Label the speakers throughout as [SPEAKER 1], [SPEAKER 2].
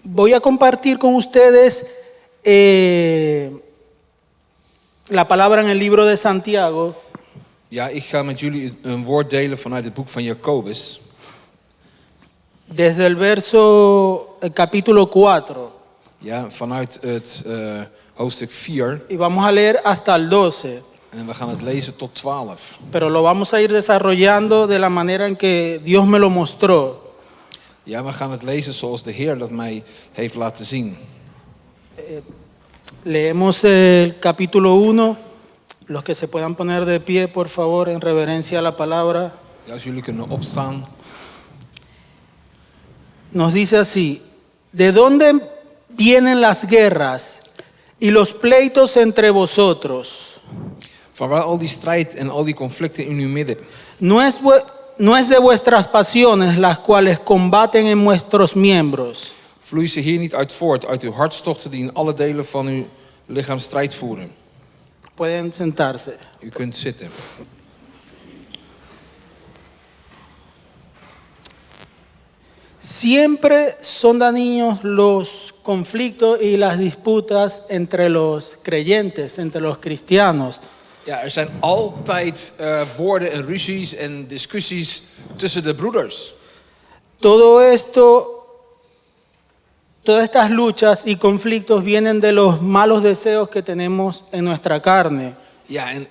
[SPEAKER 1] Voy a compartir con ustedes la palabra en el libro de Santiago.
[SPEAKER 2] Ja, ik ga met jullie een woord delen vanuit het boek van Jacobus.
[SPEAKER 1] Desde el capítulo 4.
[SPEAKER 2] Ja, vanuit het hoofdstuk 4.
[SPEAKER 1] Y vamos a leer hasta el 12.
[SPEAKER 2] En we gaan het lezen tot 12.
[SPEAKER 1] Pero lo vamos a ir desarrollando de la manera en que Dios me lo mostró.
[SPEAKER 2] Ja, we gaan het lezen zoals de Heer dat mij heeft laten zien.
[SPEAKER 1] Leemos el capítulo 1. Los que se puedan poner de pie, por favor, en reverencia a la palabra.
[SPEAKER 2] Ja, als jullie kunnen opstaan.
[SPEAKER 1] Nos dice así: ¿de dónde vienen las guerras y los pleitos entre vosotros?
[SPEAKER 2] Vanwaar al die strijd en al die conflicten in uw midden?
[SPEAKER 1] No es de vuestras pasiones las cuales combaten en vuestros miembros.
[SPEAKER 2] Vloeien ze hier niet uit voort, uit uw hartstochten die in alle delen van uw lichaam strijd voeren?
[SPEAKER 1] Pueden sentarse.
[SPEAKER 2] U kunt zitten.
[SPEAKER 1] Siempre son dañinos los conflictos y las disputas entre los creyentes, entre los cristianos.
[SPEAKER 2] Ja, zijn altijd woorden en ruzies en discussies tussen de broeders.
[SPEAKER 1] Todas estas luchas y conflictos vienen de los malos deseos que tenemos en nuestra carne.
[SPEAKER 2] Ja, en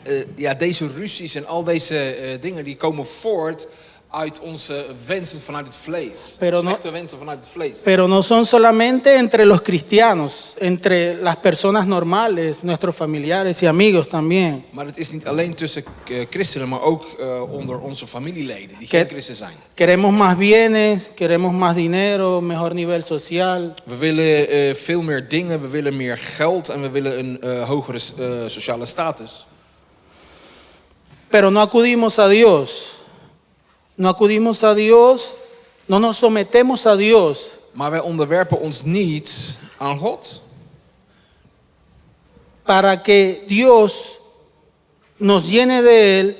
[SPEAKER 2] deze ruzies en al deze dingen die komen voort uit onze wensen vanuit het vlees. Slechte wensen vanuit het vlees.
[SPEAKER 1] Pero no son solamente entre los cristianos, entre las personas normales, nuestros familiares y amigos también.
[SPEAKER 2] Maar het is niet alleen tussen christenen, maar ook onder onze familieleden die geen christen zijn.
[SPEAKER 1] Queremos más bienes, queremos más dinero, mejor nivel social.
[SPEAKER 2] We willen veel meer dingen, we willen meer geld en we willen een hogere sociale status.
[SPEAKER 1] Pero no acudimos a Dios. No acudimos a Dios, no nos sometemos a Dios.
[SPEAKER 2] Maar wij onderwerpen ons niet aan God.
[SPEAKER 1] Para que Dios nos llene de Él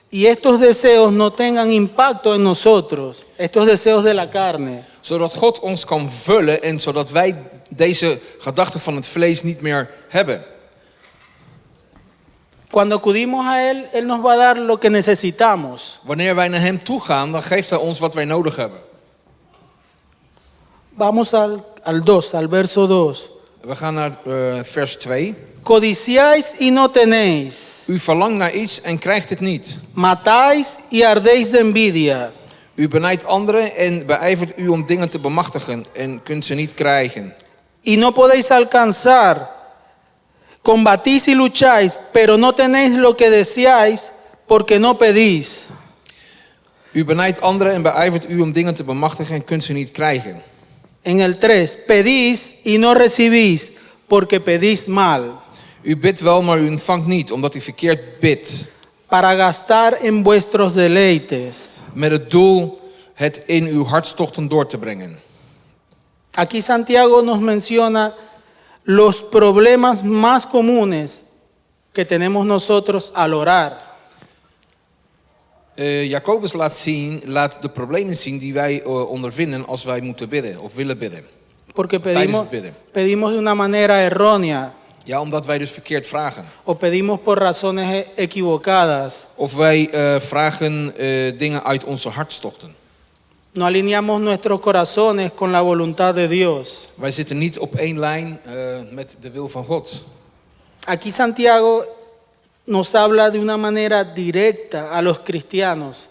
[SPEAKER 1] y estos deseos no tengan impacto en nosotros, estos deseos de la carne.
[SPEAKER 2] Zodat God ons kan vullen en zodat wij deze gedachten van het vlees niet meer hebben.
[SPEAKER 1] Cuando acudimos a Él, Él nos va a dar lo que necesitamos.
[SPEAKER 2] Wanneer wij naar hem toe gaan, dan geeft hij ons wat wij nodig hebben.
[SPEAKER 1] Vamos al verso 2.
[SPEAKER 2] We gaan naar vers 2.
[SPEAKER 1] Codiciáis y no tenéis.
[SPEAKER 2] U verlangt naar iets en krijgt het niet.
[SPEAKER 1] Matáis y ardéis de envidia.
[SPEAKER 2] U benijdt anderen en beijvert u om dingen te bemachtigen en kunt ze niet krijgen.
[SPEAKER 1] Y no podéis alcanzar. Combatís y lucháis, pero no tenéis lo que deseáis porque no pedís.
[SPEAKER 2] U benijdt anderen en beijvert u om dingen te bemachtigen en kunt ze niet krijgen.
[SPEAKER 1] En el 3, pedís y no recibís porque pedís mal.
[SPEAKER 2] U bidt wel, maar u ontvangt niet, omdat u verkeerd bidt.
[SPEAKER 1] Para gastar en vuestros deleites.
[SPEAKER 2] Met het doel het in uw hartstochten door te brengen.
[SPEAKER 1] Aquí Santiago nos menciona los problemas más comunes que tenemos nosotros al orar.
[SPEAKER 2] Jacobus laat de problemen zien die wij ondervinden als wij moeten bidden of willen bidden.
[SPEAKER 1] Porque pedimos de una manera errónea.
[SPEAKER 2] Ja, omdat wij dus verkeerd vragen.
[SPEAKER 1] O pedimos por razones equivocadas.
[SPEAKER 2] Of wij vragen dingen uit onze hartstochten.
[SPEAKER 1] No alineamos nuestros corazones con la voluntad de Dios.
[SPEAKER 2] Wij zitten niet op één lijn met de wil van God.
[SPEAKER 1] Aquí Santiago nos habla de una manera directa a los cristianos.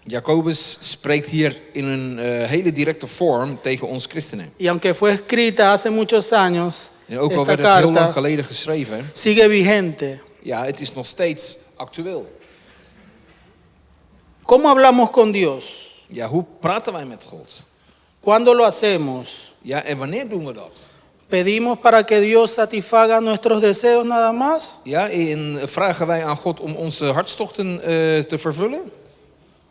[SPEAKER 2] Jacobus spreekt hier in een hele directe vorm tegen ons christenen.
[SPEAKER 1] Y aunque fue escrita hace muchos años,
[SPEAKER 2] En ook al werd het heel lang geleden geschreven,
[SPEAKER 1] sigue vigente.
[SPEAKER 2] ja, het is nog steeds actueel.
[SPEAKER 1] ¿Cómo hablamos con Dios?
[SPEAKER 2] Ja, hoe praten wij met God?
[SPEAKER 1] ¿Cuándo lo hacemos?
[SPEAKER 2] Ja, en wanneer doen we dat?
[SPEAKER 1] ¿Pedimos para que Dios satisfaga nuestros deseos nada más?
[SPEAKER 2] Ja, en vragen wij aan God om onze hartstochten te vervullen?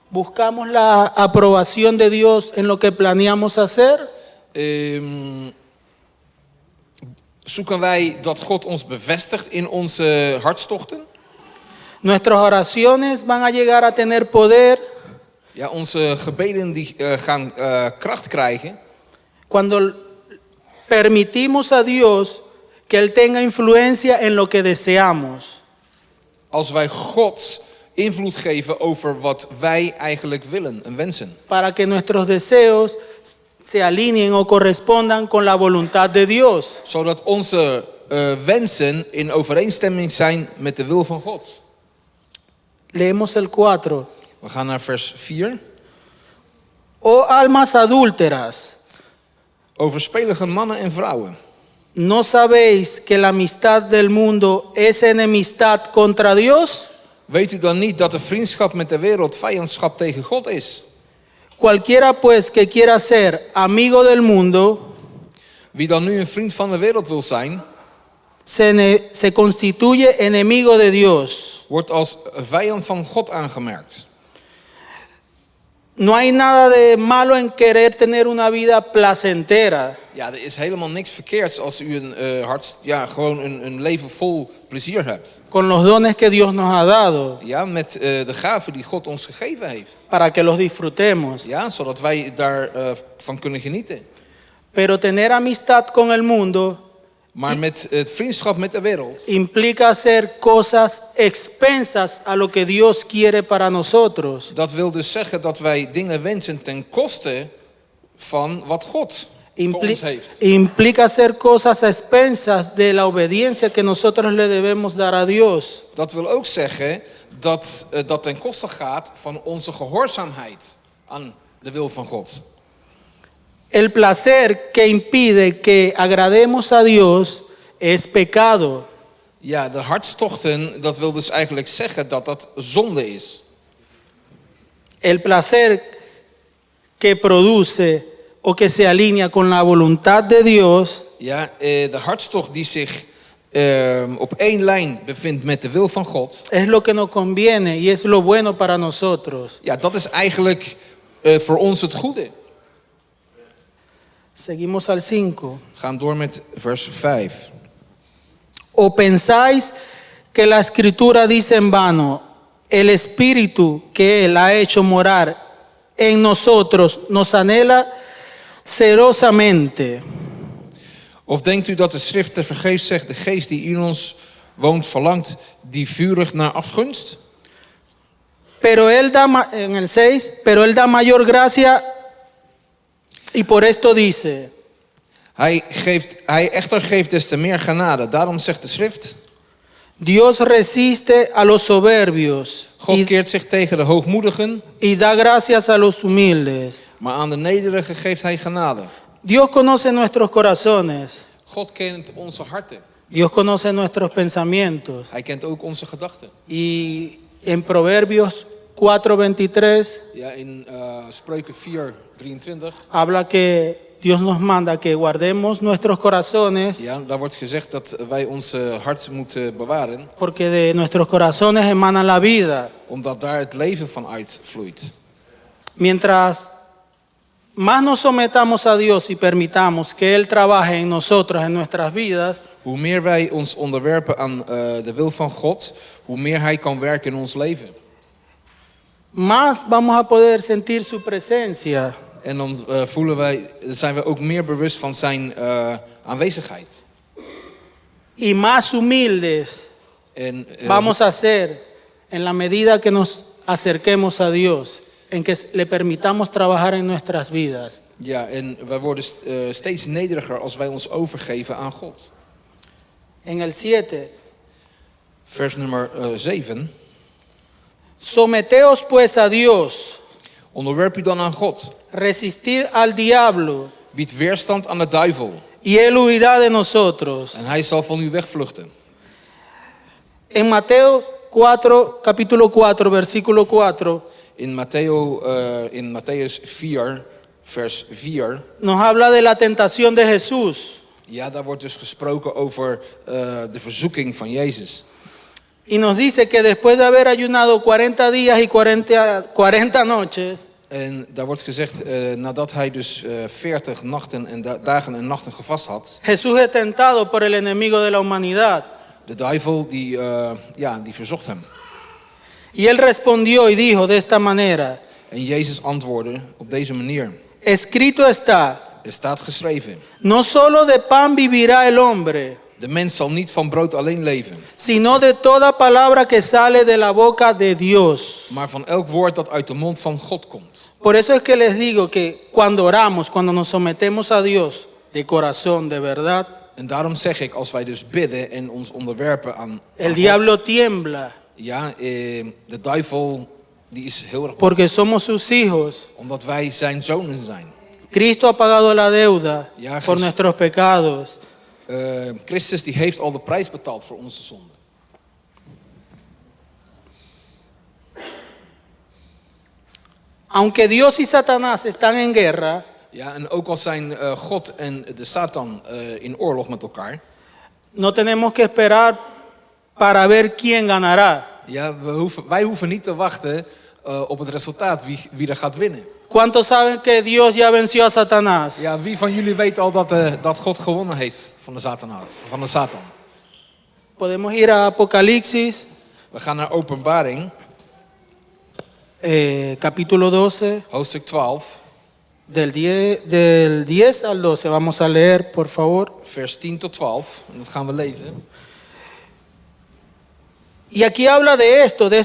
[SPEAKER 1] ¿Buscamos la aprobación de Dios en lo que planeamos hacer?
[SPEAKER 2] Zoeken wij dat God ons bevestigt in onze hartstochten?
[SPEAKER 1] Nuestras oraciones van a llegar a tener poder.
[SPEAKER 2] Ja, onze gebeden die gaan kracht krijgen.
[SPEAKER 1] Cuando permitimos a Dios que Él tenga influencia en lo que deseamos.
[SPEAKER 2] Als wij God invloed geven over wat wij eigenlijk willen en wensen.
[SPEAKER 1] Para que nuestros deseos se alineen o correspondan con la voluntad de Dios.
[SPEAKER 2] Zodat onze wensen in overeenstemming zijn met de wil van God.
[SPEAKER 1] Leemos el 4.
[SPEAKER 2] We gaan naar vers 4.
[SPEAKER 1] Oh almas adúlteras,
[SPEAKER 2] Overspelige mannen en vrouwen.
[SPEAKER 1] ¿no sabéis que la amistad del mundo es enemistad contra Dios?
[SPEAKER 2] Weet u dan niet dat de vriendschap met de wereld vijandschap tegen God is?
[SPEAKER 1] Cualquiera pues que quiera ser amigo del mundo
[SPEAKER 2] Wie dan nu een vriend van de wereld wil zijn,
[SPEAKER 1] se constituye enemigo de Dios.
[SPEAKER 2] wordt als vijand van God aangemerkt.
[SPEAKER 1] No hay nada de malo en querer tener una vida placentera.
[SPEAKER 2] Ja, er is helemaal niks verkeerds als u gewoon een leven vol plezier hebt.
[SPEAKER 1] Con los dones que Dios nos ha dado,
[SPEAKER 2] Ja, met de gaven die God ons gegeven heeft.
[SPEAKER 1] para que los disfrutemos.
[SPEAKER 2] Ja, zodat wij daarvan kunnen genieten.
[SPEAKER 1] Pero tener amistad con el mundo
[SPEAKER 2] Maar met het vriendschap met de wereld
[SPEAKER 1] implica hacer cosas expensas a lo que Dios quiere para nosotros.
[SPEAKER 2] dat wil dus zeggen dat wij dingen wensen ten koste van wat God voor ons heeft.
[SPEAKER 1] Implica hacer cosas expensas de la obediencia que nosotros le debemos dar a Dios.
[SPEAKER 2] Dat wil ook zeggen dat dat ten koste gaat van onze gehoorzaamheid aan de wil van God.
[SPEAKER 1] El placer que impide que agrademos a Dios es pecado.
[SPEAKER 2] Ja, de hartstochten, dat wil dus eigenlijk zeggen dat dat zonde is.
[SPEAKER 1] El placer que produce o que se alinea con la voluntad de Dios
[SPEAKER 2] Ja, de hartstocht die zich op één lijn bevindt met de wil van God.
[SPEAKER 1] es lo que nos conviene y es lo bueno para nosotros.
[SPEAKER 2] Ja, dat is eigenlijk voor ons het goede.
[SPEAKER 1] Seguimos al 5.
[SPEAKER 2] We gaan door met vers 5.
[SPEAKER 1] ¿O pensáis que la Escritura dice en vano, el Espíritu que Él ha hecho morar en nosotros nos anhela celosamente?
[SPEAKER 2] Of denkt u dat de schrift te vergeefs zegt, de geest die in ons woont verlangt die vurig naar afgunst?
[SPEAKER 1] Pero Él da, en el 6, pero Él da mayor gracia y por esto dice,
[SPEAKER 2] Hij echter geeft des te meer genade. Daarom zegt de schrift,
[SPEAKER 1] Dios resiste a los soberbios
[SPEAKER 2] God keert zich tegen de hoogmoedigen,
[SPEAKER 1] y da gracias a los humildes.
[SPEAKER 2] maar aan de nederigen geeft hij genade.
[SPEAKER 1] Dios conoce nuestros corazones.
[SPEAKER 2] God kent onze harten.
[SPEAKER 1] Dios conoce nuestros pensamientos.
[SPEAKER 2] Hij kent ook onze gedachten.
[SPEAKER 1] Y en Proverbios 4:23
[SPEAKER 2] Ja, in Spreuken 4:23.
[SPEAKER 1] habla que Dios nos manda que guardemos nuestros corazones,
[SPEAKER 2] Ja, daar wordt gezegd dat wij ons hart moeten bewaren,
[SPEAKER 1] porque de nuestros corazones emana la vida.
[SPEAKER 2] omdat daar het leven van uitvloeit.
[SPEAKER 1] Mientras más nos sometamos a Dios y permitamos que Él trabaje en nosotros, en nuestras vidas,
[SPEAKER 2] Hoe meer wij ons onderwerpen aan de wil van God, hoe meer Hij kan werken in ons leven.
[SPEAKER 1] más vamos a poder sentir su presencia.
[SPEAKER 2] En dan zijn we ook meer bewust van zijn aanwezigheid.
[SPEAKER 1] Y más humildes
[SPEAKER 2] En
[SPEAKER 1] vamos a ser en la medida que nos acerquemos a Dios, en que le permitamos trabajar en nuestras vidas.
[SPEAKER 2] ja, en wij worden steeds nederiger als wij ons overgeven aan God.
[SPEAKER 1] En el 7,
[SPEAKER 2] Vers nummer 7.
[SPEAKER 1] someteos pues a Dios,
[SPEAKER 2] Onderwerp u dan aan God.
[SPEAKER 1] resistir al diablo,
[SPEAKER 2] Bied weerstand aan de duivel.
[SPEAKER 1] y Él huirá de nosotros.
[SPEAKER 2] En hij zal van u wegvluchten.
[SPEAKER 1] En Mateo 4, capítulo 4, versículo 4,
[SPEAKER 2] In Matthäus 4, vers 4.
[SPEAKER 1] nos habla de la tentación de Jesús.
[SPEAKER 2] Ja, daar wordt dus gesproken over de verzoeking van Jezus.
[SPEAKER 1] Y nos dice que después de haber ayunado 40 días y 40 noches,
[SPEAKER 2] En daar wordt gezegd, nadat hij dus 40 nachten en dagen en nachten gevast had.
[SPEAKER 1] Jesús es tentado por el enemigo de la humanidad.
[SPEAKER 2] De duivel die verzocht hem.
[SPEAKER 1] Y él respondió y dijo de esta manera:
[SPEAKER 2] En Jezus antwoordde op deze manier.
[SPEAKER 1] escrito está,
[SPEAKER 2] staat geschreven.
[SPEAKER 1] No solo de pan vivirá el hombre,
[SPEAKER 2] De mens zal niet van brood alleen leven,
[SPEAKER 1] sino de toda palabra que sale de la boca de Dios.
[SPEAKER 2] maar van elk woord dat uit de mond van God komt.
[SPEAKER 1] Por eso es que les digo que cuando oramos, cuando nos sometemos a Dios de corazón, de verdad,
[SPEAKER 2] En daarom zeg ik, als wij dus bidden en ons onderwerpen aan
[SPEAKER 1] el
[SPEAKER 2] God,
[SPEAKER 1] diablo tiembla,
[SPEAKER 2] ja, de duivel die is heel erg,
[SPEAKER 1] porque somos sus hijos.
[SPEAKER 2] omdat wij zijn zonen zijn.
[SPEAKER 1] Cristo ha pagado la deuda
[SPEAKER 2] Ja,
[SPEAKER 1] por nuestros pecados.
[SPEAKER 2] Christus die heeft al de prijs betaald voor onze zonde.
[SPEAKER 1] Aunque Dios y Satanás están en guerra,
[SPEAKER 2] Ja, en ook al zijn God en de Satan in oorlog met elkaar.
[SPEAKER 1] no tenemos que esperar para ver quién ganará.
[SPEAKER 2] Ja, wij hoeven niet te wachten op het resultaat, wie er gaat winnen.
[SPEAKER 1] ¿Cuántos saben que Dios ya venció a Satanás?
[SPEAKER 2] Ja, wie van jullie weet al dat God gewonnen heeft van de Satan?
[SPEAKER 1] Podemos ir a Apocalipsis,
[SPEAKER 2] We gaan naar Openbaring,
[SPEAKER 1] capítulo 12,
[SPEAKER 2] hoofdstuk 12,
[SPEAKER 1] del 10 al 12. Vamos a leer, por favor.
[SPEAKER 2] vers 10 tot 12. En dat gaan we lezen.
[SPEAKER 1] Y aquí habla de esto, de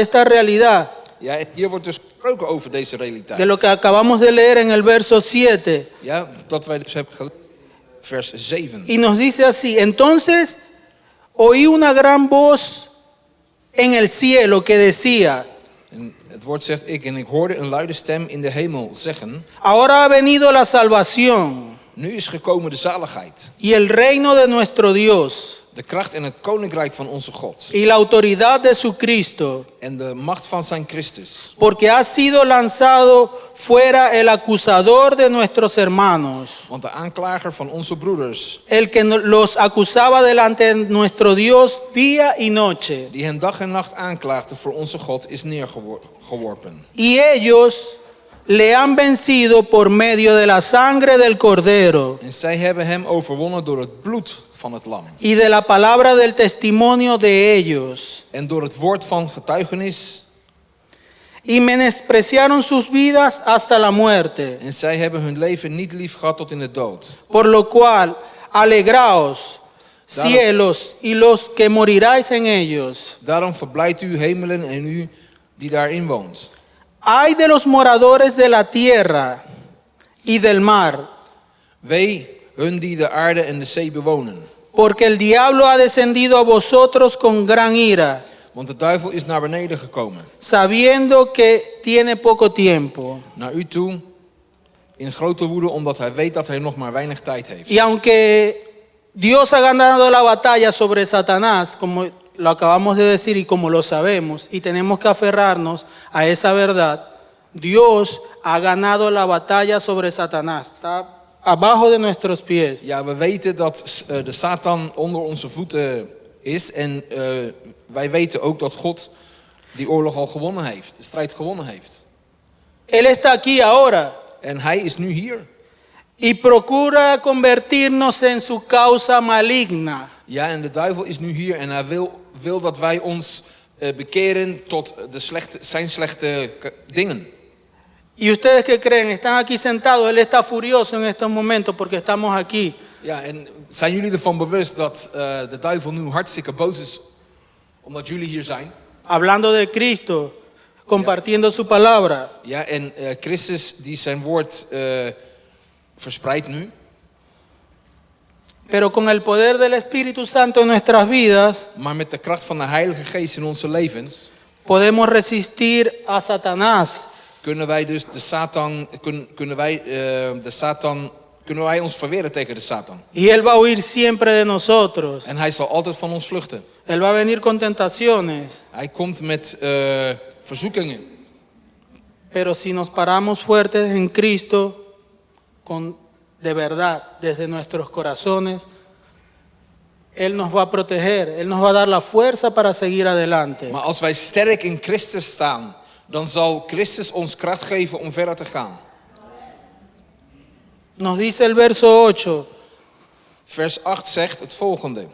[SPEAKER 1] esta realidad,
[SPEAKER 2] Ja, en hier wordt dus gesproken over deze realiteit.
[SPEAKER 1] de lo que acabamos de leer en el verso 7.
[SPEAKER 2] Ja, dat wij dus hebben gelezen. Vers 7.
[SPEAKER 1] Y nos dice así: entonces oí una gran voz en el cielo que decía:
[SPEAKER 2] En het woord zegt en ik hoorde een luide stem in de hemel zeggen:
[SPEAKER 1] ahora ha venido la salvación
[SPEAKER 2] nu is gekomen de zaligheid,
[SPEAKER 1] y el reino de nuestro Dios
[SPEAKER 2] de kracht en het koninkrijk van onze God
[SPEAKER 1] y la autoridad de su Cristo,
[SPEAKER 2] en de macht van zijn Christus.
[SPEAKER 1] porque ha sido lanzado fuera el acusador de nuestros hermanos,
[SPEAKER 2] Want de aanklager van onze broeders,
[SPEAKER 1] el que los acusaba delante de nuestro Dios día y noche.
[SPEAKER 2] die hen dag en nacht aanklaagde voor onze God, is neergeworpen.
[SPEAKER 1] Y ellos le han vencido por medio de la sangre del Cordero
[SPEAKER 2] En zij hebben hem overwonnen door het bloed van het lam
[SPEAKER 1] y de la palabra del testimonio de ellos.
[SPEAKER 2] en door het woord van getuigenis.
[SPEAKER 1] Y menospreciaron sus vidas hasta la muerte.
[SPEAKER 2] En zij hebben hun leven niet lief gehad tot in de dood.
[SPEAKER 1] Por lo cual, alegraos, cielos, y los que moriráis en ellos.
[SPEAKER 2] Daarom verblijdt u hemelen en u die daarin woont.
[SPEAKER 1] Ay de los moradores de la tierra y del mar,
[SPEAKER 2] Wee hun die de aarde en de zee bewonen.
[SPEAKER 1] porque el diablo ha descendido a vosotros con gran ira,
[SPEAKER 2] Want de duivel is naar beneden gekomen,
[SPEAKER 1] sabiendo que tiene poco tiempo.
[SPEAKER 2] naar u toe, in grote woede, omdat hij weet dat hij nog maar weinig tijd heeft.
[SPEAKER 1] Y aunque Dios ha ganado la batalla sobre Satanás, como lo acabamos de decir y como lo sabemos, y tenemos que aferrarnos a esa verdad, Dios ha ganado la batalla sobre Satanás. Está abajo de nuestros pies.
[SPEAKER 2] Ja, we weten dat de Satan onder onze voeten is. En wij weten ook dat God die oorlog al gewonnen heeft. De strijd gewonnen heeft.
[SPEAKER 1] Él está aquí ahora
[SPEAKER 2] En hij is nu hier.
[SPEAKER 1] y procura convertirnos en su causa maligna.
[SPEAKER 2] Ja, en de duivel is nu hier. En hij wil dat wij ons bekeren tot zijn slechte dingen.
[SPEAKER 1] ¿Y ustedes qué creen? Están aquí sentados. Él está furioso en estos momentos porque estamos aquí.
[SPEAKER 2] Ja, en zijn jullie ervan bewust dat de duivel nu hartstikke boos is omdat jullie hier zijn?
[SPEAKER 1] Hablando de Cristo, compartiendo su palabra.
[SPEAKER 2] Ja, en Christus die zijn woord verspreidt nu.
[SPEAKER 1] Pero con el poder del Espíritu Santo en nuestras vidas,
[SPEAKER 2] Maar met de kracht van de Heilige Geest in onze levens
[SPEAKER 1] podemos resistir a Satanás.
[SPEAKER 2] kunnen wij dus kunnen wij ons verweren tegen de Satan.
[SPEAKER 1] Y Él va a huir siempre de nosotros.
[SPEAKER 2] En hij zal altijd van ons vluchten.
[SPEAKER 1] Él va a venir con tentaciones.
[SPEAKER 2] Hij komt met verzoekingen.
[SPEAKER 1] Pero si nos paramos fuertes en Cristo, de verdad, desde nuestros corazones, Él nos va a proteger. Él nos va a dar la fuerza para seguir adelante.
[SPEAKER 2] Maar als wij sterk in Christus staan, dan zal Christus ons kracht geven om verder te gaan.
[SPEAKER 1] Nos dice el verso 8.
[SPEAKER 2] Vers 8 zegt het volgende.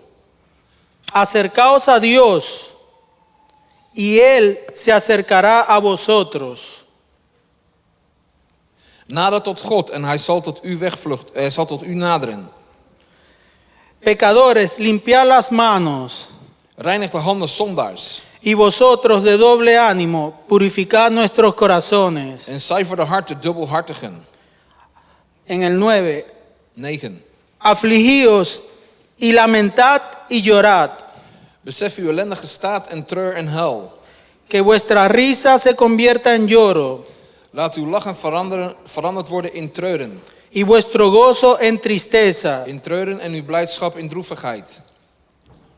[SPEAKER 1] Acercaos a Dios y Él se acercará a vosotros.
[SPEAKER 2] Nader tot God en hij zal tot u zal tot u naderen.
[SPEAKER 1] Pecadores, limpiad las manos.
[SPEAKER 2] Reinig de handen zondaars.
[SPEAKER 1] Y vosotros de doble ánimo, purificad nuestros corazones.
[SPEAKER 2] En zuiver de harten dubbelhartigen.
[SPEAKER 1] En el 9.
[SPEAKER 2] 9.
[SPEAKER 1] Afligíos y lamentad y llorad.
[SPEAKER 2] Besef uw ellendige staat en treur en huil.
[SPEAKER 1] Que vuestra risa se convierta en lloro.
[SPEAKER 2] Laat uw lachen veranderd worden in treuren.
[SPEAKER 1] Y vuestro gozo en tristeza.
[SPEAKER 2] In treuren en uw blijdschap in droevigheid.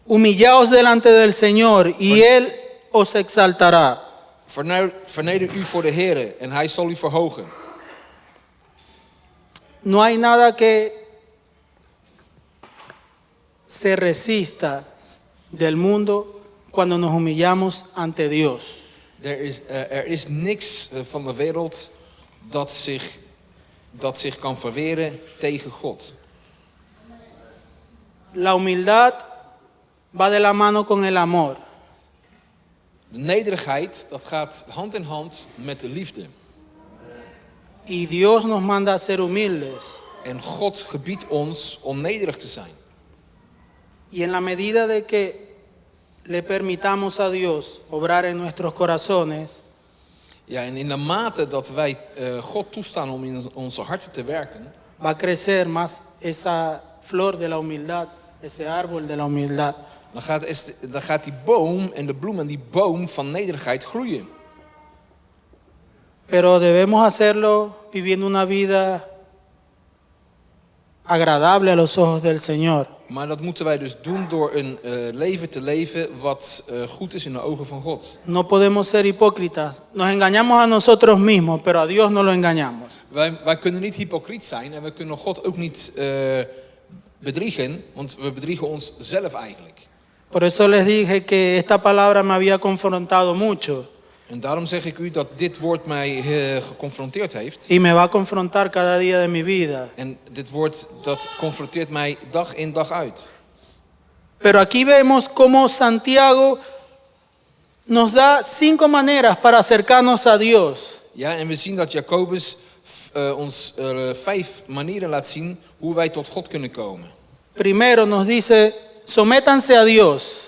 [SPEAKER 1] Humillaos delante del Señor y Él os exaltará.
[SPEAKER 2] Verneder u voor de Heere en hij zal u verhogen.
[SPEAKER 1] No hay nada que se resista del mundo cuando nos humillamos ante Dios.
[SPEAKER 2] Er is niks van de wereld dat zich kan verweren tegen God.
[SPEAKER 1] La humildad va de la mano con el amor.
[SPEAKER 2] De nederigheid, dat gaat hand in hand met de liefde.
[SPEAKER 1] Y Dios nos manda a ser humildes.
[SPEAKER 2] En God gebiedt ons om nederig te zijn.
[SPEAKER 1] Y en la medida de que le permitamos a Dios obrar en nuestros corazones,
[SPEAKER 2] Ja, en in de mate dat wij God toestaan om in onze harten te werken,
[SPEAKER 1] va a crecer más esa flor de la humildad, ese árbol de la humildad.
[SPEAKER 2] dan gaat die boom en de bloem en die boom van nederigheid groeien.
[SPEAKER 1] Pero debemos hacerlo viviendo una vida agradable a los ojos del Señor.
[SPEAKER 2] Maar dat moeten wij dus doen door een leven te leven wat goed is in de ogen van God.
[SPEAKER 1] No podemos ser hipócritas. Nos engañamos a nosotros mismos, pero a Dios no lo engañamos.
[SPEAKER 2] Wij kunnen niet hypocriet zijn en we kunnen God ook niet bedriegen, want we bedriegen onszelf eigenlijk.
[SPEAKER 1] Por eso les dije que esta palabra me había confrontado mucho.
[SPEAKER 2] En daarom zeg ik u dat dit woord mij geconfronteerd heeft.
[SPEAKER 1] Y me va a confrontar cada día de mi vida.
[SPEAKER 2] En dit woord dat confronteert mij dag in dag uit.
[SPEAKER 1] Pero aquí vemos cómo Santiago nos da 5 maneras para acercarnos a Dios.
[SPEAKER 2] Ja, en we zien dat Jacobus ons 5 manieren laat zien hoe wij tot God kunnen komen.
[SPEAKER 1] Primero nos dice, sométanse a Dios.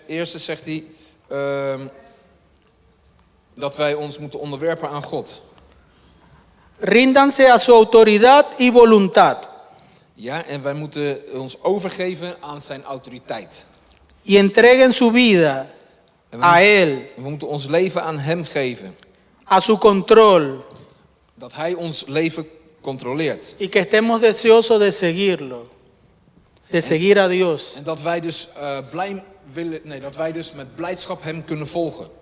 [SPEAKER 2] Eerste zegt hij dat wij ons moeten onderwerpen aan God.
[SPEAKER 1] Ríndanse a su autoridad y voluntad.
[SPEAKER 2] Ja, en wij moeten ons overgeven aan zijn autoriteit.
[SPEAKER 1] Y entreguen su vida a Él,
[SPEAKER 2] We moeten ons leven aan hem geven.
[SPEAKER 1] a su control.
[SPEAKER 2] Dat hij ons leven controleert.
[SPEAKER 1] Y que estemos deseosos de seguirlo. De seguir a Dios.
[SPEAKER 2] En dat wij dus dat wij dus met blijdschap hem kunnen volgen.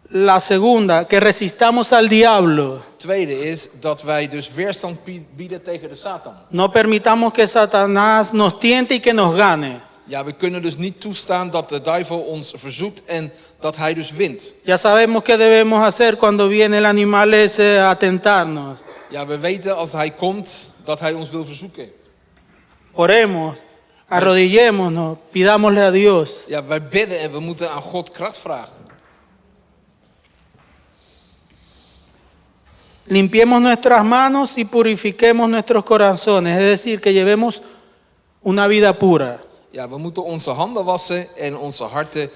[SPEAKER 1] La segunda, que resistamos al diablo.
[SPEAKER 2] Tweede is dat wij dus weerstand bieden tegen de Satan.
[SPEAKER 1] No permitamos que Satanás nos tiente y que nos gane.
[SPEAKER 2] Ja, we kunnen dus niet toestaan dat de duivel ons verzoekt en dat hij dus wint.
[SPEAKER 1] Ya sabemos qué debemos hacer cuando viene el animal ese a tentarnos.
[SPEAKER 2] Ja, we weten als hij komt dat hij ons wil verzoeken.
[SPEAKER 1] Oremos, arrodillémonos, pidámosle a Dios.
[SPEAKER 2] Ja, wij bidden en we moeten aan God kracht vragen.
[SPEAKER 1] Limpiemos nuestras manos y purifiquemos nuestros corazones. Es decir, que llevemos una vida pura.
[SPEAKER 2] Ja, we moeten onze handen wassen en onze harten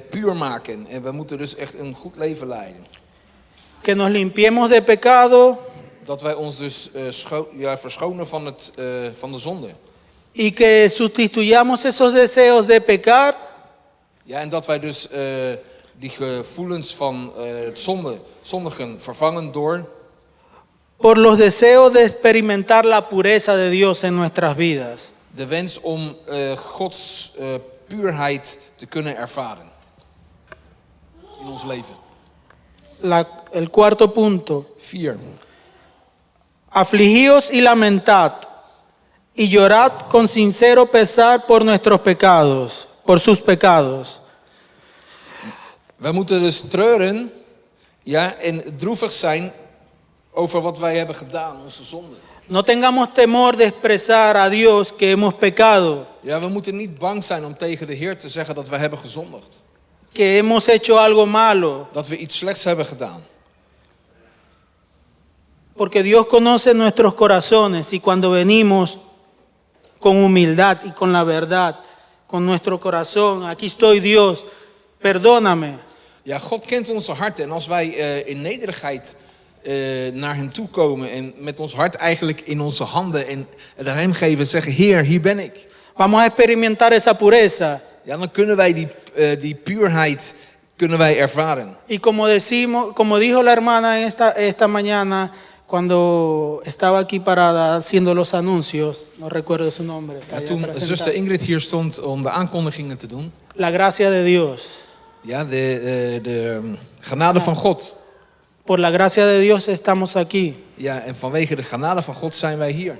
[SPEAKER 2] puur maken. En we moeten dus echt een goed leven leiden.
[SPEAKER 1] Que nos limpiemos de pecado.
[SPEAKER 2] Dat wij ons dus verschonen van de zonde.
[SPEAKER 1] Y que sustituyamos esos deseos de pecar.
[SPEAKER 2] Ja, en dat wij dus die gevoelens van het zondigen vervangen door...
[SPEAKER 1] Por los deseos de experimentar la pureza de Dios en nuestras vidas.
[SPEAKER 2] De wens om Gods puurheid te kunnen ervaren. In ons leven.
[SPEAKER 1] El cuarto punto.
[SPEAKER 2] 4.
[SPEAKER 1] Afligíos y lamentad, y llorad con sincero pesar por nuestros pecados, por sus pecados.
[SPEAKER 2] Wij moeten dus treuren, ja, en droevig zijn over wat wij hebben gedaan, onze zonde.
[SPEAKER 1] No tengamos temor de expresar a Dios que hemos pecado,
[SPEAKER 2] Ja, we moeten niet bang zijn om tegen de Heer te zeggen dat wij hebben gezondigd.
[SPEAKER 1] que hemos hecho algo malo.
[SPEAKER 2] Dat we iets slechts hebben gedaan.
[SPEAKER 1] Porque Dios conoce nuestros corazones y cuando venimos con humildad y con la verdad, con nuestro corazón, aquí estoy Dios, perdóname.
[SPEAKER 2] Ja, God kent onze harten. En als wij in nederigheid naar hem toe komen en met ons hart eigenlijk in onze handen en het aan hem geven en zeggen, Heer, hier ben ik.
[SPEAKER 1] Vamos a experimentar esa pureza.
[SPEAKER 2] Ja, dan kunnen wij die puurheid kunnen wij ervaren.
[SPEAKER 1] Y como dijo la hermana esta mañana, cuando estaba aquí parada haciendo los anuncios, no recuerdo su nombre.
[SPEAKER 2] Ja, toen zuster Ingrid hier stond om de aankondigingen te doen.
[SPEAKER 1] La gracia de Dios.
[SPEAKER 2] Ja, de genade van God.
[SPEAKER 1] Por la gracia de Dios estamos aquí.
[SPEAKER 2] Ja, en vanwege de genade van God zijn wij hier.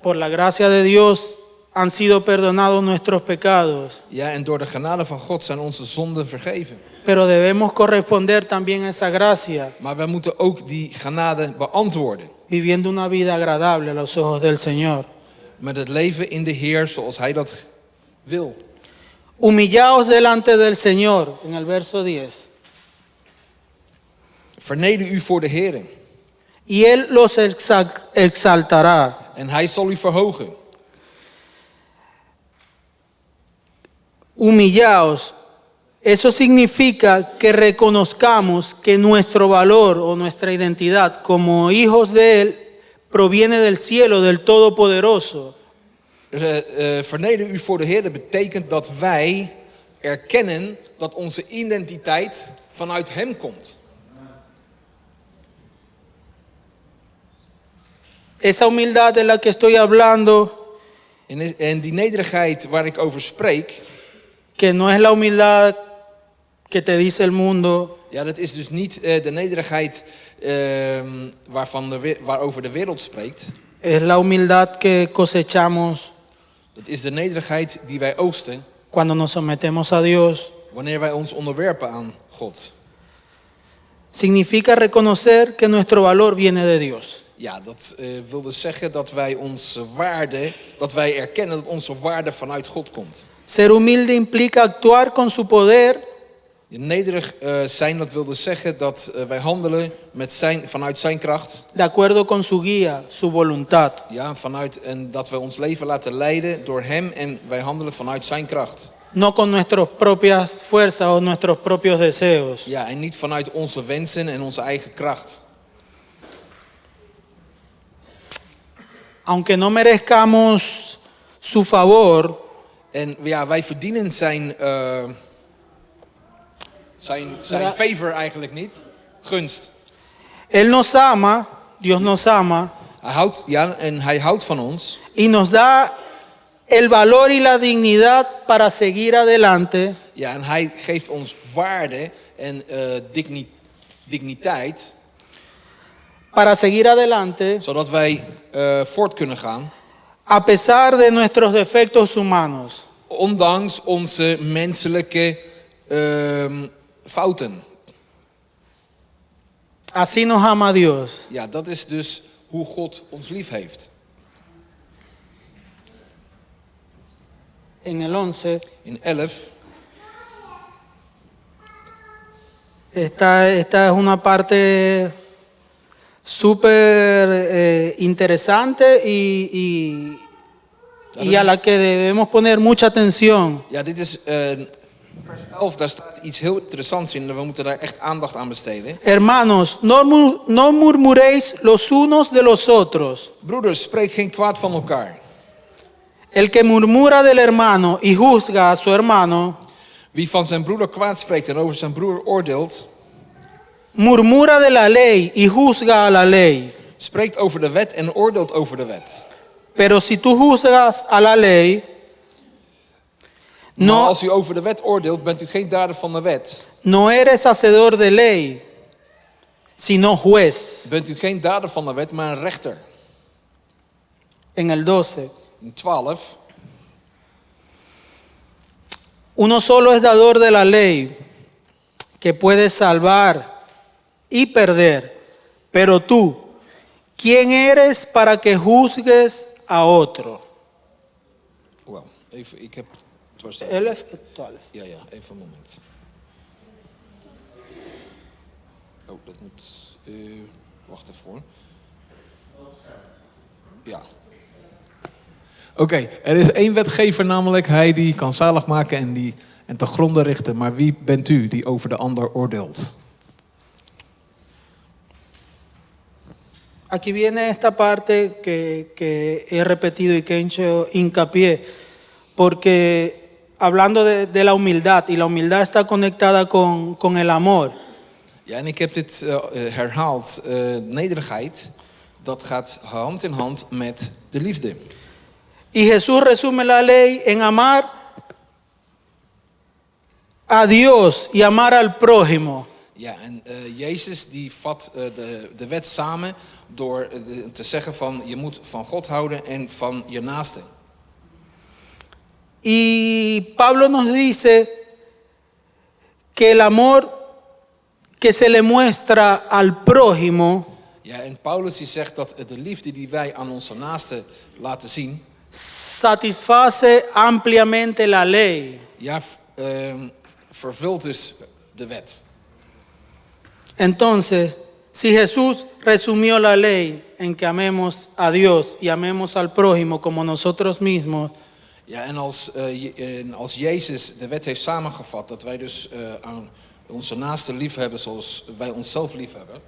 [SPEAKER 1] Por la gracia de Dios han sido perdonados nuestros pecados.
[SPEAKER 2] Ja, en door de genade van God zijn onze zonden vergeven.
[SPEAKER 1] Pero debemos corresponder también a esa gracia,
[SPEAKER 2] Maar wij moeten ook die genade beantwoorden.
[SPEAKER 1] viviendo una vida agradable a los ojos del Señor.
[SPEAKER 2] Met het leven in de Heer zoals Hij dat wil.
[SPEAKER 1] Humillaos delante del Señor, en el verso 10.
[SPEAKER 2] Verneder u voor de Heer.
[SPEAKER 1] Y Él los exaltará.
[SPEAKER 2] En Hij zal u verhogen.
[SPEAKER 1] Humillaos. Eso significa que reconozcamos que nuestro valor o nuestra identidad como hijos de Él proviene del cielo, del Todopoderoso.
[SPEAKER 2] Verneder u voor de Heer. Dat betekent dat wij erkennen dat onze identiteit vanuit Hem komt.
[SPEAKER 1] Esa humildad de la que estoy hablando,
[SPEAKER 2] En die nederigheid waar ik over spreek.
[SPEAKER 1] que no es la humildad que te dice el mundo,
[SPEAKER 2] Ja, dat is dus niet de nederigheid waarover de wereld spreekt.
[SPEAKER 1] es la humildad que cosechamos
[SPEAKER 2] Dat is de nederigheid die wij oogsten
[SPEAKER 1] cuando nos sometemos a Dios.
[SPEAKER 2] wanneer wij ons onderwerpen aan God.
[SPEAKER 1] Significa reconocer que nuestro valor viene de Dios.
[SPEAKER 2] Ja, dat wil dus zeggen dat wij onze waarde, dat wij erkennen dat onze waarde vanuit God komt.
[SPEAKER 1] Ser humilde implica actuar con su poder
[SPEAKER 2] Nederig zijn, dat wil dus zeggen dat wij handelen vanuit zijn kracht.
[SPEAKER 1] de acuerdo con su guía, su voluntad.
[SPEAKER 2] Ja, en dat wij ons leven laten leiden door hem en wij handelen vanuit zijn kracht.
[SPEAKER 1] No con nuestras propias fuerzas o nuestros propios deseos.
[SPEAKER 2] Ja, en niet vanuit onze wensen en onze eigen kracht.
[SPEAKER 1] Aunque no merezcamos su favor,
[SPEAKER 2] En ja, wij verdienen zijn favor eigenlijk niet. Gunst.
[SPEAKER 1] Él nos ama, Dios nos ama,
[SPEAKER 2] Hij houdt van ons.
[SPEAKER 1] y nos da el valor y la dignidad para seguir adelante,
[SPEAKER 2] Ja, en hij geeft ons waarde en digniteit.
[SPEAKER 1] para seguir adelante,
[SPEAKER 2] Zodat wij voort kunnen gaan.
[SPEAKER 1] a pesar de nuestros defectos humanos.
[SPEAKER 2] Ondanks onze menselijke fouten.
[SPEAKER 1] Así nos ama Dios.
[SPEAKER 2] Ja, dat is dus hoe God ons lief heeft.
[SPEAKER 1] En el 11,
[SPEAKER 2] In 11.
[SPEAKER 1] esta es una parte súper interesante y a la que debemos poner mucha atención.
[SPEAKER 2] Ja, dit is vers 11. Daar staat iets heel interessants in. We moeten daar echt aandacht aan besteden.
[SPEAKER 1] Hermanos, no murmuréis los unos de los otros.
[SPEAKER 2] Broeders, spreek geen kwaad van elkaar.
[SPEAKER 1] El que murmura del hermano y juzga a su hermano,
[SPEAKER 2] Wie van zijn broeder kwaad spreekt en over zijn broer oordeelt,
[SPEAKER 1] murmura de la ley y juzga a la ley.
[SPEAKER 2] spreekt over de wet en oordeelt over de wet.
[SPEAKER 1] Pero si tú juzgas a la ley,
[SPEAKER 2] Maar
[SPEAKER 1] no,
[SPEAKER 2] als u over de wet oordeelt, bent u geen dader van de wet.
[SPEAKER 1] no eres hacedor de ley, sino juez.
[SPEAKER 2] Bent u geen dader van de wet, maar een rechter.
[SPEAKER 1] En el 12.
[SPEAKER 2] In 12.
[SPEAKER 1] Uno solo es dador de la ley, que puede salvar y perder. Pero tú, ¿quién eres para que juzgues a otro?
[SPEAKER 2] Wel, even, ik heb...
[SPEAKER 1] 12.
[SPEAKER 2] Ja, even een moment. Oh, dat moet... wacht even hoor. Ja. Oké, er is één wetgever, namelijk hij die kan zalig maken en te gronden richten. Maar wie bent u die over de ander oordeelt?
[SPEAKER 1] Aquí viene esta parte que he repetido y que he hecho hincapié, porque hablando de la humildad, y la humildad está conectada con el amor.
[SPEAKER 2] Ja, en ik heb dit herhaald. Nederigheid, dat gaat hand in hand met de liefde.
[SPEAKER 1] Y Jesús resume la ley en amar a Dios y amar al prójimo.
[SPEAKER 2] Ja, en Jezus die vat de wet samen door te zeggen van je moet van God houden en van je naaste.
[SPEAKER 1] Y Pablo nos dice que el amor que se le muestra al prójimo
[SPEAKER 2] Ja, en Paulus die zegt dat de liefde die wij aan onze naaste laten zien,
[SPEAKER 1] satisface ampliamente la ley.
[SPEAKER 2] ja, vervult dus de wet.
[SPEAKER 1] Entonces, si Jesús resumió la ley en que amemos a Dios y amemos al prójimo como nosotros mismos,
[SPEAKER 2] Ja, en als Jezus de wet heeft samengevat dat wij dus aan onze naaste lief hebben zoals wij onszelf lief hebben,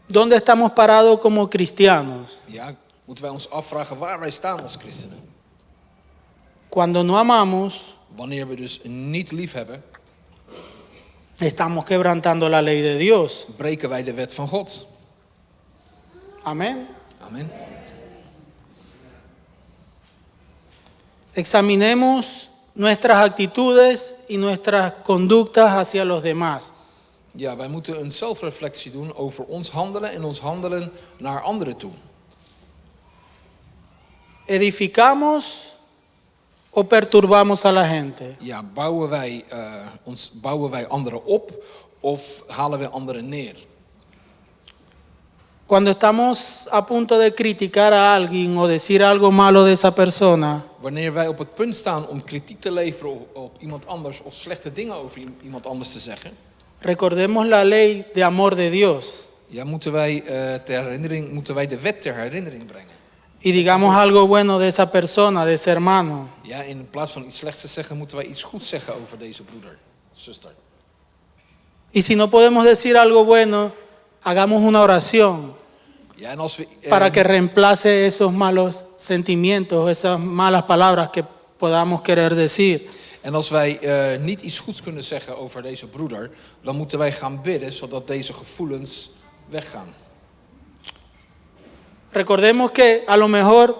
[SPEAKER 1] ¿dónde estamos parados como cristianos?
[SPEAKER 2] ja, moeten wij ons afvragen waar wij staan als christenen.
[SPEAKER 1] Cuando no amamos,
[SPEAKER 2] Wanneer we dus niet lief hebben,
[SPEAKER 1] estamos quebrantando la ley de Dios.
[SPEAKER 2] breken wij de wet van God.
[SPEAKER 1] Amén.
[SPEAKER 2] Amen.
[SPEAKER 1] Examinemos nuestras actitudes y nuestras conductas hacia los demás.
[SPEAKER 2] Ja, wij moeten een zelfreflectie doen over ons handelen en ons handelen naar anderen toe.
[SPEAKER 1] ¿Edificamos o perturbamos a la gente?
[SPEAKER 2] Ja, bouwen wij anderen op of halen wij anderen neer?
[SPEAKER 1] Cuando estamos a punto de criticar a alguien o decir algo malo de esa persona,
[SPEAKER 2] Wanneer wij op het punt staan om kritiek te leveren op iemand anders of slechte dingen over iemand anders te zeggen,
[SPEAKER 1] recordemos la ley de amor de Dios
[SPEAKER 2] ja, moeten wij de wet ter herinnering brengen.
[SPEAKER 1] y digamos algo bueno de esa persona, de ese hermano.
[SPEAKER 2] Ja, in plaats van iets slechts te zeggen, moeten wij iets goeds zeggen over deze broeder, zuster.
[SPEAKER 1] Y si no podemos decir algo bueno, hagamos una oración
[SPEAKER 2] Ja, en als we,
[SPEAKER 1] para que reemplace esos malos sentimientos, esas malas palabras que podamos querer decir.
[SPEAKER 2] En als wij niet iets goeds kunnen zeggen over deze broeder, dan moeten wij gaan bidden zodat deze gevoelens weggaan.
[SPEAKER 1] Recordemos que a lo mejor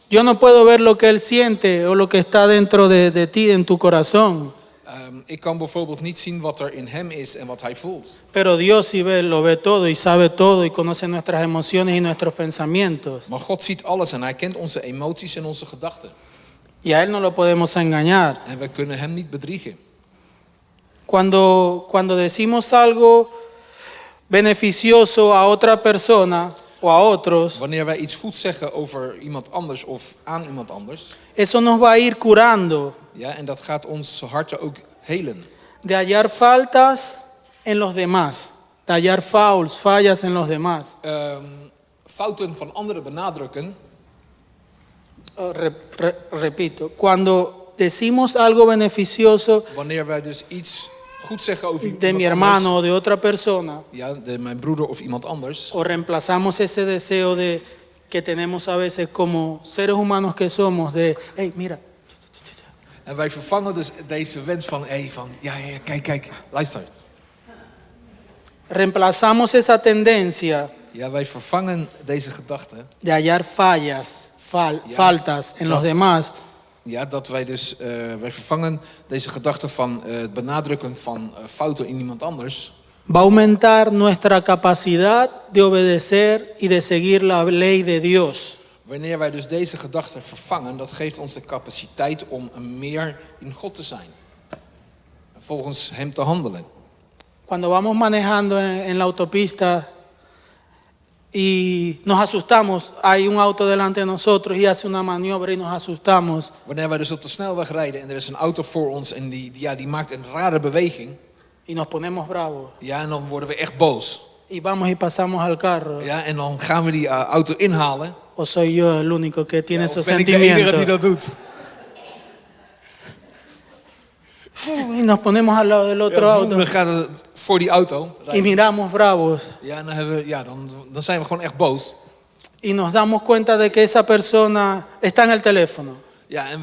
[SPEAKER 1] yo no puedo ver lo que él siente o lo que está dentro de ti, en tu corazón.
[SPEAKER 2] Ik kan bijvoorbeeld niet zien wat er in hem is en wat hij voelt.
[SPEAKER 1] Pero Dios sí ve, lo ve todo y sabe todo y conoce nuestras emociones y nuestros pensamientos.
[SPEAKER 2] Maar God ziet alles en hij kent onze emoties en onze gedachten.
[SPEAKER 1] Y a él no lo podemos engañar.
[SPEAKER 2] En we kunnen hem niet bedriegen.
[SPEAKER 1] Cuando decimos algo beneficioso a otra persona o a otros,
[SPEAKER 2] Wanneer wij iets goeds zeggen over iemand anders of aan iemand anders,
[SPEAKER 1] eso nos va a ir curando
[SPEAKER 2] ja, en dat gaat ons harten ook helen.
[SPEAKER 1] de hallar faltas en los demás, de hallar fallas en los demás.
[SPEAKER 2] Fouten van anderen benadrukken.
[SPEAKER 1] Repito, cuando decimos algo beneficioso
[SPEAKER 2] Wanneer wij dus iets goed zeggen over iemand
[SPEAKER 1] de mi hermano o de otra persona,
[SPEAKER 2] ja, mijn broeder of iemand anders,
[SPEAKER 1] o reemplazamos ese deseo de que tenemos a veces como seres humanos que somos de, hey, mira,
[SPEAKER 2] en wij vervangen dus deze wens van, ja, kijk, luister.
[SPEAKER 1] reemplazamos esa tendencia
[SPEAKER 2] Ja, wij vervangen deze gedachte.
[SPEAKER 1] de hallar faltas en los demás.
[SPEAKER 2] Ja, dat wij dus, wij vervangen deze gedachte van het benadrukken van fouten in iemand anders.
[SPEAKER 1] Va a aumentar nuestra capacidad de obedecer y de seguir la ley de Dios.
[SPEAKER 2] Wanneer wij dus deze gedachte vervangen, dat geeft ons de capaciteit om meer in God te zijn. En volgens hem te handelen.
[SPEAKER 1] Cuando vamos manejando en la autopista y nos asustamos, hay un auto delante de nosotros y hace una maniobra y nos asustamos.
[SPEAKER 2] Wanneer wij dus op de snelweg rijden en er is een auto voor ons en die maakt een rare beweging.
[SPEAKER 1] Y nos ponemos bravos.
[SPEAKER 2] Ja, en dan worden we echt boos.
[SPEAKER 1] y vamos y pasamos al carro.
[SPEAKER 2] Ja, en dan gaan we die auto inhalen.
[SPEAKER 1] ¿O soy yo el único que tiene
[SPEAKER 2] Ja,
[SPEAKER 1] esos
[SPEAKER 2] of ben ik de enige die
[SPEAKER 1] sentimientos?
[SPEAKER 2] dat doet?
[SPEAKER 1] Y nos ponemos al lado del otro
[SPEAKER 2] Ja,
[SPEAKER 1] auto
[SPEAKER 2] dan gaat het voor die auto
[SPEAKER 1] y
[SPEAKER 2] rijden.
[SPEAKER 1] miramos bravos.
[SPEAKER 2] Ja, en dan zijn we gewoon echt boos.
[SPEAKER 1] Y nos damos cuenta de que esa persona está en el teléfono.
[SPEAKER 2] Ja, en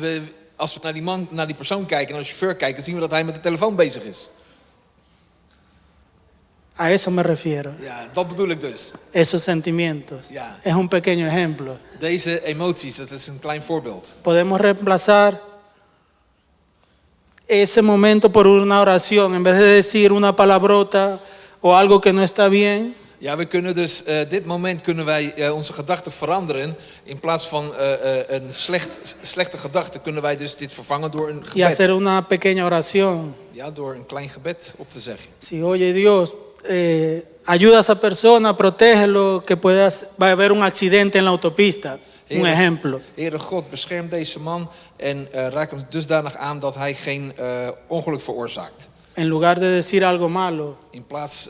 [SPEAKER 2] als we naar die persoon kijken, naar de chauffeur kijken, dan zien we dat hij met de telefoon bezig is.
[SPEAKER 1] A eso me refiero.
[SPEAKER 2] Ja, dat bedoel ik dus.
[SPEAKER 1] Esos sentimientos.
[SPEAKER 2] Ja.
[SPEAKER 1] Es un pequeño ejemplo.
[SPEAKER 2] Deze emoties, dat is een klein voorbeeld.
[SPEAKER 1] Podemos reemplazar ese momento por una oración. En vez de decir una palabrota o algo que no está bien,
[SPEAKER 2] Ja, we kunnen dus dit moment kunnen wij onze gedachten veranderen. In plaats van een slechte gedachte kunnen wij dus dit vervangen door een
[SPEAKER 1] y hacer
[SPEAKER 2] gebed.
[SPEAKER 1] una pequeña oración.
[SPEAKER 2] Ja, door een klein gebed op te zeggen.
[SPEAKER 1] Si, oye Dios, ayuda a esa persona, protégelo, que va a haber un accidente en la autopista. Un
[SPEAKER 2] Heere,
[SPEAKER 1] ejemplo.
[SPEAKER 2] Heere God, bescherm deze man en raak hem dusdanig aan dat hij geen ongeluk veroorzaakt.
[SPEAKER 1] En lugar de decir algo malo.
[SPEAKER 2] In plaats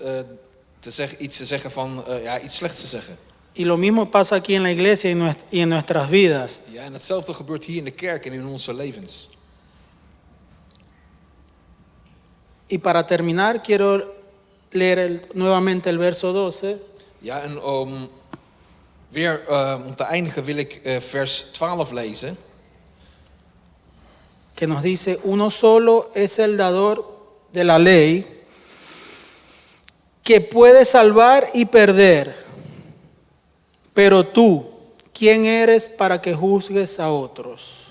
[SPEAKER 2] iets te zeggen van, iets slechts te zeggen.
[SPEAKER 1] Y lo mismo pasa aquí en la iglesia y en nuestras vidas.
[SPEAKER 2] Ja, en hetzelfde gebeurt hier in de kerk en in onze levens.
[SPEAKER 1] Y para terminar, quiero leer nuevamente el verso 12.
[SPEAKER 2] Ja, en om te eindigen wil ik vers 12 lezen.
[SPEAKER 1] Que nos dice, uno solo es el dador de la ley, que puede salvar y perder. Pero tú, ¿quién eres para que juzgues a otros?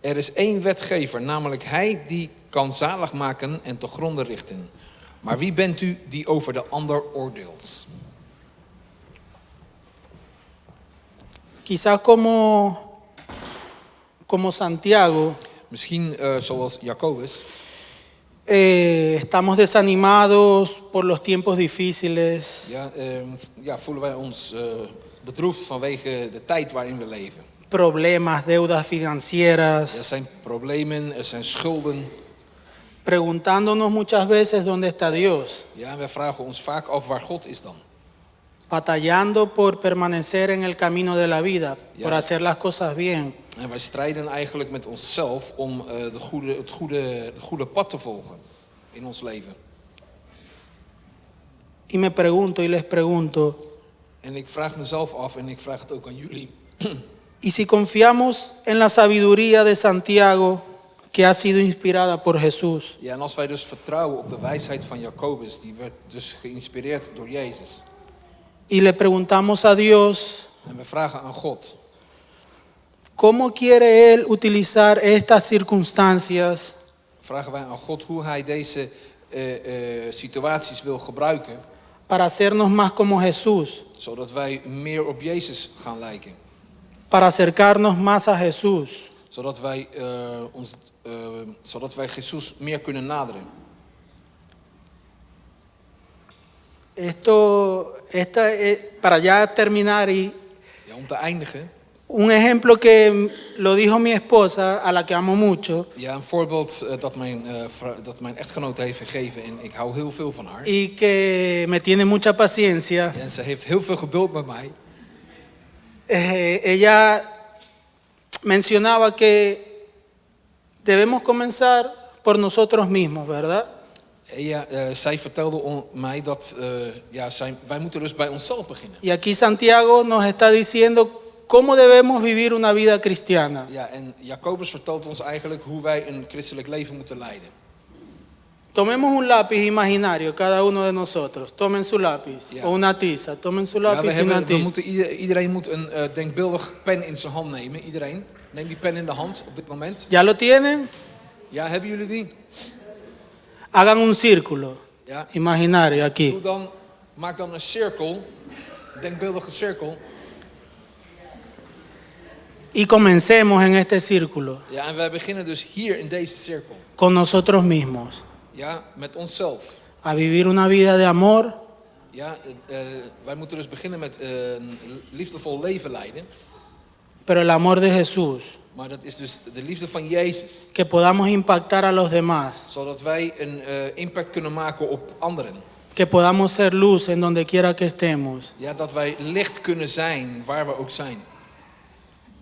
[SPEAKER 2] Er is één wetgever, namelijk hij die kan zalig maken en te gronde richten. Maar wie bent u die over de ander oordeelt?
[SPEAKER 1] Quizás como Santiago,
[SPEAKER 2] Misschien zoals Jacobus.
[SPEAKER 1] estamos desanimados por los tiempos difíciles.
[SPEAKER 2] Voelen wij ons bedroefd vanwege de tijd waarin we leven.
[SPEAKER 1] Problemas, deudas
[SPEAKER 2] Er
[SPEAKER 1] financieras,
[SPEAKER 2] zijn problemen, er zijn schulden.
[SPEAKER 1] preguntándonos muchas veces dónde está Dios,
[SPEAKER 2] Ja, we vragen ons vaak af waar God is dan.
[SPEAKER 1] batallando por permanecer en el camino de la vida, por hacer las cosas bien.
[SPEAKER 2] En wij strijden eigenlijk met onszelf om het goede pad te volgen in ons leven.
[SPEAKER 1] Y me pregunto y les pregunto,
[SPEAKER 2] En ik vraag mezelf af en ik vraag het ook aan jullie.
[SPEAKER 1] ¿y si confiamos en la sabiduría de Santiago, que ha sido inspirada por Jesús?
[SPEAKER 2] Ja, en als wij dus vertrouwen op de wijsheid van Jacobus, die werd dus geïnspireerd door Jezus.
[SPEAKER 1] Y le preguntamos a Dios,
[SPEAKER 2] En we vragen aan God,
[SPEAKER 1] ¿cómo quiere Él utilizar estas circunstancias
[SPEAKER 2] vragen wij aan God hoe hij deze situaties wil gebruiken,
[SPEAKER 1] para hacernos más como Jesús,
[SPEAKER 2] zodat wij meer op Jezus gaan lijken.
[SPEAKER 1] para acercarnos más a Jesús?
[SPEAKER 2] Zodat wij Jezus meer kunnen naderen.
[SPEAKER 1] Para ya terminar, y
[SPEAKER 2] Ja, om te eindigen.
[SPEAKER 1] un ejemplo que lo dijo mi esposa, a la que amo mucho,
[SPEAKER 2] Ja, een voorbeeld dat mijn echtgenote heeft gegeven en ik hou heel veel van haar.
[SPEAKER 1] y que me tiene mucha paciencia.
[SPEAKER 2] En ze heeft heel veel geduld met mij.
[SPEAKER 1] Ella mencionaba que debemos comenzar por nosotros mismos, ¿verdad?
[SPEAKER 2] Zij vertelde mij dat wij moeten dus bij onszelf beginnen.
[SPEAKER 1] Y aquí Santiago nos está diciendo cómo debemos vivir una vida cristiana.
[SPEAKER 2] Ja, en Jacobus vertelt ons eigenlijk hoe wij een christelijk leven moeten leiden.
[SPEAKER 1] Tomemos un lápiz imaginario, cada uno de nosotros. Tomen su lápiz o una tiza. Tomen su
[SPEAKER 2] Ja,
[SPEAKER 1] lápiz y una tiza.
[SPEAKER 2] iedereen moet een denkbeeldig pen in zijn hand nemen. Iedereen, neem die pen in de hand op dit moment.
[SPEAKER 1] ¿Ya lo tienen?
[SPEAKER 2] Ja, hebben jullie die?
[SPEAKER 1] Hagan un círculo
[SPEAKER 2] Ja.
[SPEAKER 1] imaginario aquí.
[SPEAKER 2] Maak dan een cirkel, een denkbeeldige cirkel.
[SPEAKER 1] Y comencemos en este círculo
[SPEAKER 2] Ja, en wij beginnen dus hier in deze cirkel.
[SPEAKER 1] con nosotros mismos.
[SPEAKER 2] Ja, met onszelf.
[SPEAKER 1] A vivir una vida de amor,
[SPEAKER 2] Ja, wij moeten dus beginnen met een liefdevol leven leiden.
[SPEAKER 1] pero el amor de Jesús.
[SPEAKER 2] Maar dat is dus de liefde van Jezus.
[SPEAKER 1] Que podamos impactar a los demás.
[SPEAKER 2] Zodat wij een impact kunnen maken op anderen.
[SPEAKER 1] que podamos ser luz en donde quiera que estemos.
[SPEAKER 2] Ja, dat wij licht kunnen zijn waar we ook zijn.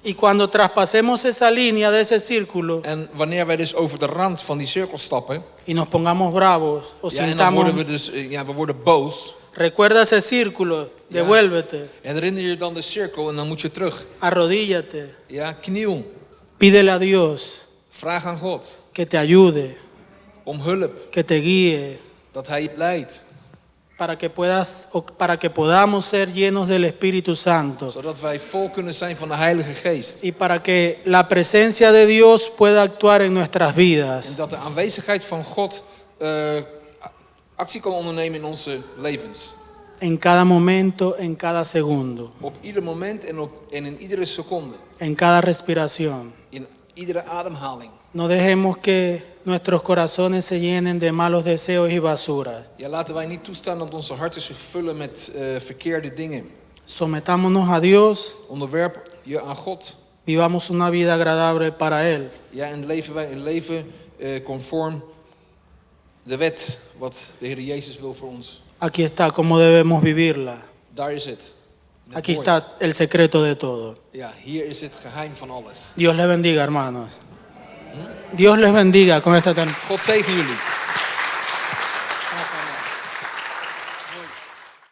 [SPEAKER 1] Y cuando traspasemos esa línea de ese círculo
[SPEAKER 2] En wanneer wij dus over de rand van die cirkel stappen,
[SPEAKER 1] y nos pongamos bravos o
[SPEAKER 2] ja, en dan
[SPEAKER 1] sintamos,
[SPEAKER 2] worden we dus, we worden boos.
[SPEAKER 1] recuerda ese círculo, devuélvete,
[SPEAKER 2] En herinner je dan de cirkel en dan moet je terug.
[SPEAKER 1] arrodíllate,
[SPEAKER 2] Ja, kniel.
[SPEAKER 1] pídele a Dios
[SPEAKER 2] Vraag aan God
[SPEAKER 1] que te ayude,
[SPEAKER 2] om hulp,
[SPEAKER 1] que te guíe,
[SPEAKER 2] dat Hij je leidt.
[SPEAKER 1] para que podamos ser llenos del Espíritu Santo
[SPEAKER 2] Zodat wij vol kunnen zijn van de Heilige Geest.
[SPEAKER 1] y para que la presencia de Dios pueda actuar en nuestras
[SPEAKER 2] En
[SPEAKER 1] vidas
[SPEAKER 2] dat de aanwezigheid van God actie kan ondernemen in onze levens.
[SPEAKER 1] en cada momento, en cada segundo,
[SPEAKER 2] Op ieder moment en in iedere seconde.
[SPEAKER 1] en cada respiración.
[SPEAKER 2] In iedere ademhaling.
[SPEAKER 1] No dejemos que nuestros corazones se llenen de malos deseos y basura.
[SPEAKER 2] Ja, laten wij niet toestaan dat onze harten zich vullen met verkeerde dingen.
[SPEAKER 1] Sometámonos a Dios,
[SPEAKER 2] Onderwerp je aan God.
[SPEAKER 1] vivamos una vida agradable para Él.
[SPEAKER 2] Ja, en leven wij een leven conform de wet wat de Heer Jezus wil voor ons.
[SPEAKER 1] Aquí está cómo debemos vivirla.
[SPEAKER 2] Daar is het. Net
[SPEAKER 1] Aquí
[SPEAKER 2] woord.
[SPEAKER 1] está el secreto de todo.
[SPEAKER 2] Ja, hier is het geheim van alles.
[SPEAKER 1] Dios les bendiga, hermanos. Dios les bendiga con esta tarde.
[SPEAKER 2] God zegen jullie.